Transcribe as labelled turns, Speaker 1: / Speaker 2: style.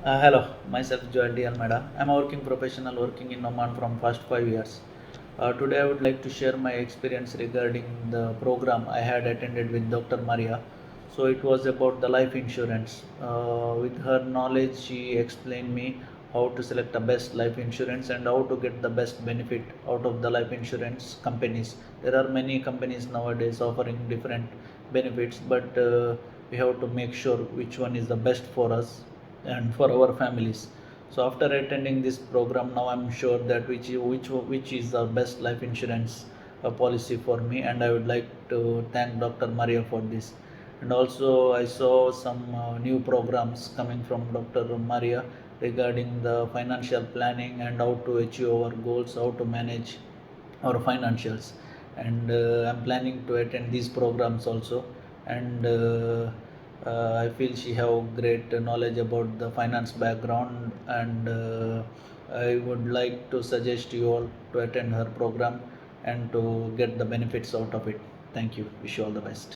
Speaker 1: Hello, myself Joel Almeda. I'm a working professional working in Oman from past 5 years. Today I would like to share my experience regarding the program I had attended with Dr. Maria. So it was about the life insurance. With her knowledge, she explained me how to select the best life insurance and how to get the best benefit out of the life insurance companies. There are many companies nowadays offering different benefits, but we have to make sure which one is the best for us and for our families. So after attending this program, now I'm sure that which is the best life insurance policy for me, and I would like to thank Dr. Maria for this. And also I saw some new programs coming from Dr. Maria regarding the financial planning and how to achieve our goals, how to manage our financials. And I'm planning to attend these programs also. And I feel she have great knowledge about the finance background, and I would like to suggest you all to attend her program and to get the benefits out of it. Thank you. Wish you all the best.